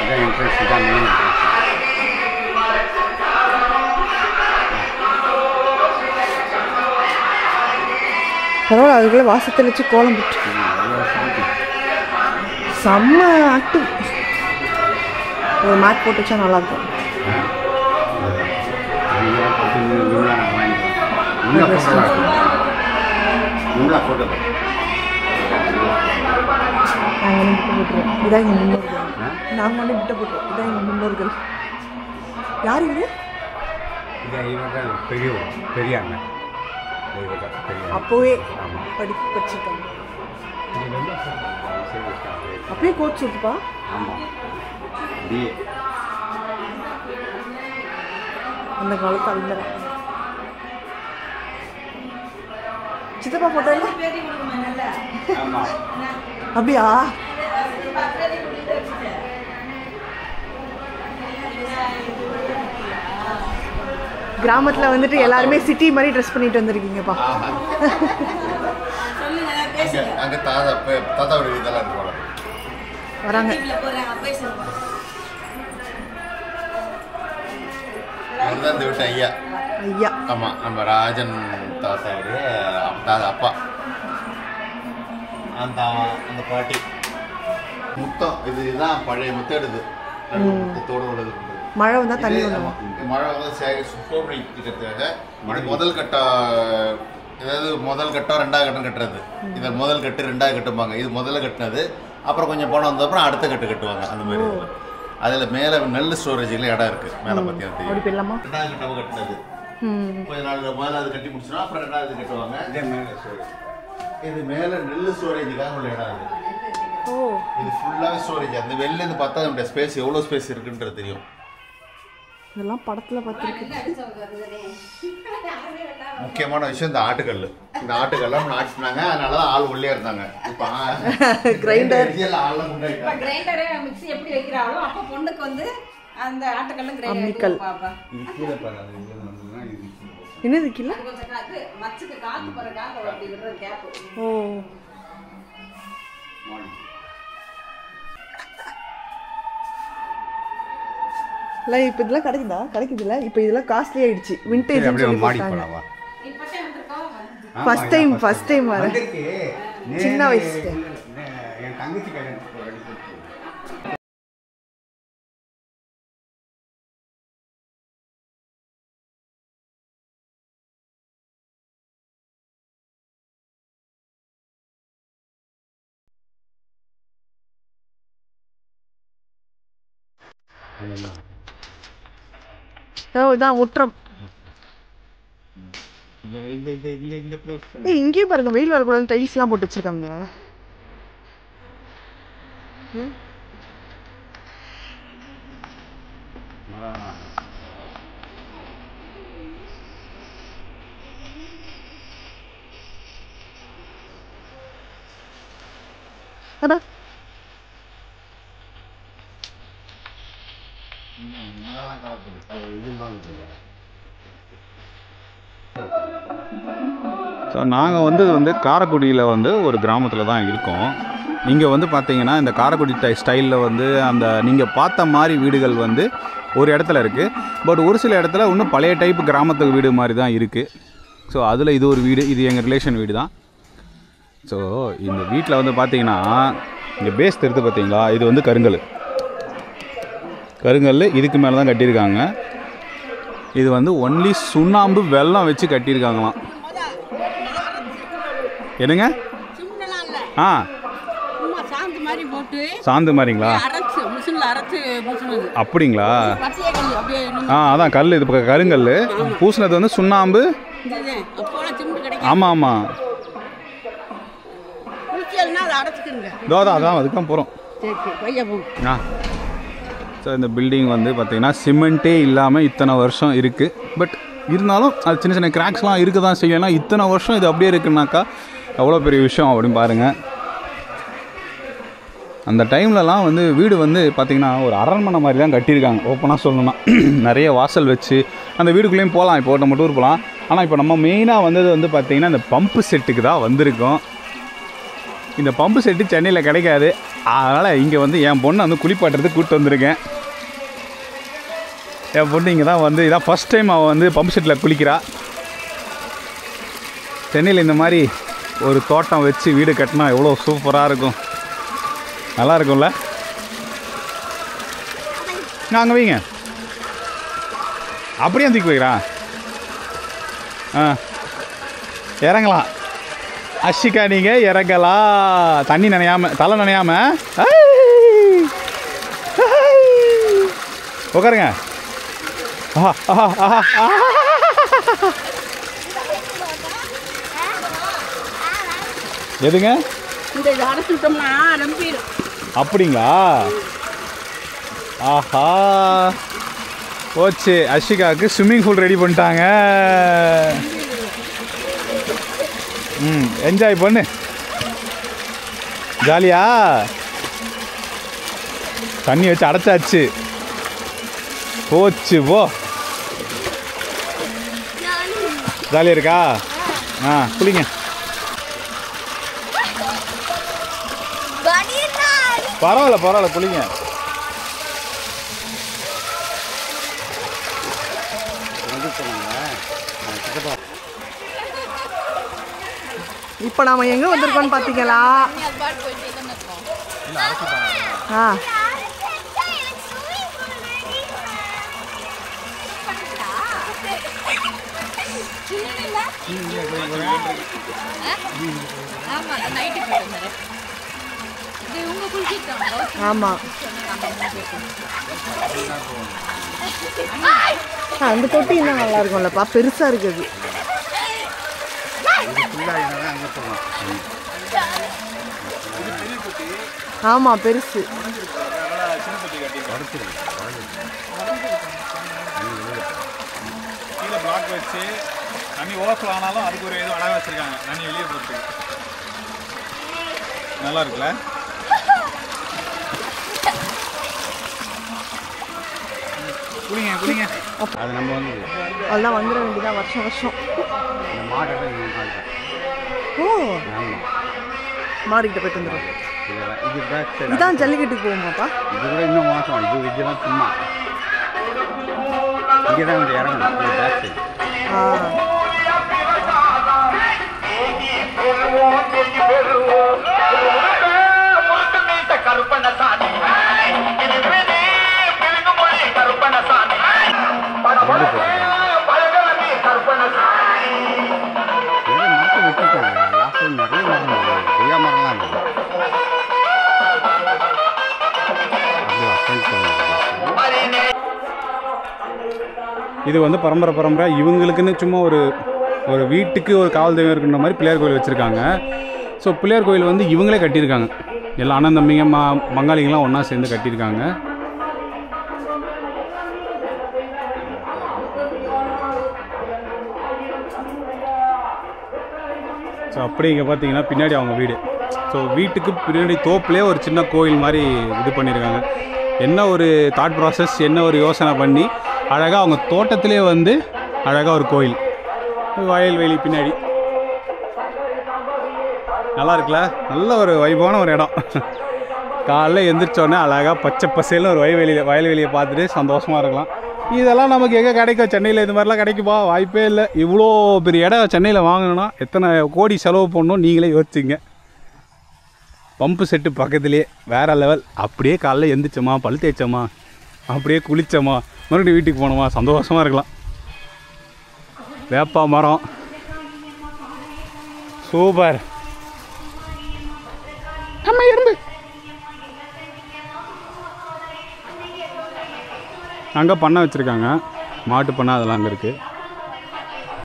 இதான் என்ட்ரன்ஸ், இதான் main entrance. பரவாயில்ல, அதுக்குள்ளே வாசத்தில் வச்சு கோலம் போட்டு செம்ம ஆக்டிவ். ஒரு மேட் போட்டு வச்சா நல்லாயிருக்கும். நாங்கள் வந்து விட்டு போட்டுருவோம். இதான் எங்கள் முன்னோர்கள். நாங்கள் வந்து விட்டு போட்டுருவோம். இதான் எங்கள் முன்னோர்கள். யார் இது? பெரியாங்க அப்போவே படிச்சிருக்காங்க. அப்பயே கோட் சூட்டுப்பா. அந்த காலத்து அந்த சித்தப்பா போட்டோ இல்லை அப்படியா? கிராமத்தில் வந்துட்டு எல்லாருமே சிட்டி மாதிரி ட்ரெஸ் பண்ணிட்டு வந்திருக்கீங்கப்பா. வராங்க. ஐயா ஐயா ஆமா, நம்ம ராஜன் தாத்தாவுடைய அப்பா. அந்த அந்த பாட்டி முத்தம், இதுதான் பழைய முத்தெடுது. முத்தத்தோடு உள்ளது. மழை வந்தா தண்ணி வரும். மழை வந்து சோபடிக்கிறதுக்காக முதல் கட்டம், அதாவது முதல் கட்டம் ரெண்டாவது கட்டம் கட்டுறது. இதை முதல் கட்டு ரெண்டாவது கட்டுப்பாங்க. இது முதல்ல கட்டினது. அப்புறம் கொஞ்சம் பணம் வந்தப்பறம் அடுத்த கட்டு கட்டுவாங்க. அந்த மாதிரி அதில் மேலே நெல் ஸ்டோரேஜில் இடம் இருக்குது. மேலே பார்த்தீங்கன்னா தெரியும். ரெண்டாவது கட்டம் கட்டினது கொஞ்ச நாள் முதல்ல அது கட்டி முடிச்சோன்னா அப்புறம் ரெண்டாவது கட்டுவாங்க. இதே மேலே ஸ்டோரேஜ், இது மேலே நெல் ஸ்டோரேஜுக்காக உள்ள இடம் அது. இது ஃபுல்லாக ஸ்டோரேஜ். அந்த வெளிலேருந்து பார்த்தா நம்மளுடைய ஸ்பேஸ் எவ்வளோ ஸ்பேஸ் இருக்குன்றது தெரியும். இதெல்லாம் படத்தில் பார்த்துருக்கு. முக்கியமான விஷயம் இந்த ஆட்டுக்கல். இந்த ஆட்டுக்கல்லாம் ஆட்டினாங்க, அதனால தான் ஆள் உள்ளே இருந்தாங்க. இப்போ கிரைண்டர் ஆள்லாம் முன்னாடி கிரைண்டரே மிக்ஸி எப்படி வைக்கிறாங்களோ அப்போ பொண்ணுக்கு வந்து அந்த ஆட்டுக்கல்லும் அம்மிக்கல். என்னது கீழே கொஞ்சம் காத்து மச்சுக்கு காத்து போறதுக்காக அப்படி விடுற கேப். ஓ இல்லை இப்போ இதெல்லாம் கிடைக்குதா? கிடைக்குதுல்ல. இப்போ இதெல்லாம் காஸ்ட்லி ஆயிடுச்சு. விண்டேஜ் ஃபர்ஸ்ட் டைம் வரேன். சின்ன வயசு என் தங்கச்சி கல்யாணம். இதான் முற்றம். இங்கேயும் பாருங்க, வெயில் வரக்கூடாது டைல்ஸ்லாம் போட்டு வச்சிருக்காங்க. ஸோ நாங்கள் வந்து காரைக்குடியில் ஒரு கிராமத்தில் தான் இருக்கோம். இங்கே பார்த்தீங்கன்னா இந்த காரைக்குடி ஸ்டைலில் அந்த நீங்கள் பார்த்த மாதிரி வீடுகள் ஒரு இடத்துல இருக்குது. பட் ஒரு சில இடத்துல இன்னும் பழைய டைப் கிராமத்து வீடு மாதிரி தான் இருக்குது. ஸோ அதில் இது ஒரு வீடு, இது எங்கள் ரிலேஷன் வீடு தான். ஸோ இந்த வீட்டில் பார்த்தீங்கன்னா இங்கே பேஸ் தெரிந்து பார்த்தீங்களா, இது கருங்கல். இதுக்கு மேலே தான் கட்டியிருக்காங்க. இது ஒன்லி சுண்ணாம்பு வெல்லம் வச்சு கட்டியிருக்காங்களாம். என்னங்க? ஆ சாந்து மாதிரிங்களா? அப்படிங்களா? அதான் கல், இது கருங்கல். பூசினது சுண்ணாம்பு. ஆமாம் ஆமாம், அதான் அதுக்கு தான் போகிறோம். ஆ ஸோ இந்த பில்டிங் பார்த்திங்கன்னா சிமெண்ட்டே இல்லாமல் இத்தனை வருஷம் இருக்குது. பட் இருந்தாலும் அது சின்ன சின்ன கிராக்ஸ்லாம் இருக்க தான் செய்யும். ஏன்னா இத்தனை வருஷம் இது அப்படியே இருக்குன்னாக்கா எவ்வளோ பெரிய விஷயம் அப்படின்னு பாருங்கள். அந்த டைம்லலாம் வீடு பார்த்திங்கன்னா ஒரு அரண்மனை மாதிரி தான் கட்டியிருக்காங்க. ஓப்பனாக சொல்லணும்னா நிறைய வாசல் வச்சு அந்த வீடுக்குள்ளேயும் போகலாம். இப்போ நம்ம டூர் போகலாம். ஆனால் இப்போ நம்ம மெயினாக வந்தது பார்த்திங்கன்னா இந்த பம்பு செட்டுக்கு தான் வந்திருக்கோம். இந்த பம்பு செட்டு சென்னையில் கிடைக்காது. அதனால் இங்கே வந்து என் பொண்ணை வந்து குளிப்பாட்டுறதுக்கு கூப்பிட்டு வந்திருக்கேன். என் பொண்ணு இங்கே தான் வந்து இதான் ஃபஸ்ட் டைம் அவள் வந்து பம்பு செட்டில் குளிக்கிறா. சென்னையில் இந்த மாதிரி ஒரு தோட்டம் வச்சு வீடு கட்டினா எவ்வளோ சூப்பராக இருக்கும், நல்லா இருக்கும்ல. நான் அங்கே வைங்க, அப்படியே தூக்கி வைக்கிறா. இறங்கலாம் அஷிகா, நீங்கள் இறங்கலாம். தண்ணி நனையாமல், தலை நனையாமல். உட்காருங்க. எதுங்க அப்படிங்களா? ஆஹா, போச்சு. அஷிகாவுக்கு ஸ்விம்மிங் பூல் ரெடி பண்ணிட்டாங்க. என்ஜாய் பண்ணு, ஜாலியா. தண்ணி வச்சு அடைச்சாச்சு, போச்சு போ. ஜாலியாக இருக்கா? குளிங்க. பரவாயில்ல பரவாயில்ல, குளிங்க. இப்போ நாம எங்கே வந்திருக்கோம்னு பார்த்தீங்களா? ஆமாம், அந்த தொட்டி இன்னும் நல்லா இருக்கும்லப்பா, பெருசாக இருக்குது. ஆமாம், பெருசு. கீழே பிளாக் வச்சு தண்ணி ஓவர்ஃப்ளோ ஆனாலும் அதுக்கு ஒரு இது அழகாக வச்சுருக்காங்க, தண்ணி வெளியே போட்டு. நல்லா இருக்குல்ல? குளிங்க குளிங்க. அது நம்ம வந்து அதெல்லாம் வந்துட வேண்டியதான் வருஷம் வருஷம். இந்த மாட்டை ஓ, மாடிக்கிட்ட போயிட்டு வந்துடும். இது பேக் சைடு. இதான் ஜல்லிக்கட்டுக்கு போகுமாப்பா? இது கூட இன்னும் மாதம். இது இதெல்லாம் சும்மா இங்கே தான் வந்து இறங்கணும். இது பேக் சைடு. மரத்தை வச்சுட்டாங்க. லாஸ்ட் நிறைய மரம் இருக்குது, கொய்யா மரம்லாம் இருக்குது. இது வந்து பரம்பரை இவங்களுக்குன்னு சும்மா ஒரு வீட்டுக்கு ஒரு காவல் தெய்வம் இருக்குன்ற மாதிரி பிள்ளையார் கோயில் வச்சுருக்காங்க. ஸோ பிள்ளையார் கோயில் வந்து இவங்களே கட்டியிருக்காங்க. எல்லா அண்ணன் தம்பிங்க பங்காளிங்கெலாம் ஒன்றா சேர்ந்து கட்டியிருக்காங்க. ஸோ அப்படி இங்கே பார்த்தீங்கன்னா பின்னாடி அவங்க வீடு. ஸோ வீட்டுக்கு பின்னாடி தோப்புலேயே ஒரு சின்ன கோயில் மாதிரி இது பண்ணியிருக்காங்க. என்ன ஒரு தாட் ப்ராசஸ், என்ன ஒரு யோசனை பண்ணி அழகாக அவங்க தோட்டத்திலே வந்து அழகாக ஒரு கோயில், வயல்வெளி பின்னாடி. நல்லா இருக்குல்ல? நல்ல ஒரு வைபான ஒரு இடம். காலைல எழுந்திரிச்சோடனே அழகாக பச்சை பசேல்னு ஒரு வயல்வெளியை பார்த்துட்டு சந்தோஷமாக இருக்கலாம். இதெல்லாம் நமக்கு எங்கே கிடைக்கும்? சென்னையில் இது மாதிரிலாம் கிடைக்குமா? வாய்ப்பே இல்லை. இவ்வளோ பெரிய இடம் சென்னையில் வாங்கணுன்னா எத்தனை கோடி செலவு பண்ணணும் நீங்களே யோசிச்சிங்க. பம்பு செட்டு பக்கத்துலேயே வேறு லெவல். அப்படியே காலைல எழுந்திரிச்சோமா, பல் தேய்ச்சோமா, அப்படியே குளித்தோமா, மறுபடியும் வீட்டுக்கு போனோமா, சந்தோஷமாக இருக்கலாம். வேப்பா மரம் சூப்பர். அம்மா எறும்பு. அங்கே பண்ணை வச்சுருக்காங்க, மாட்டு பண்ணை அதெல்லாம் அங்கே இருக்குது.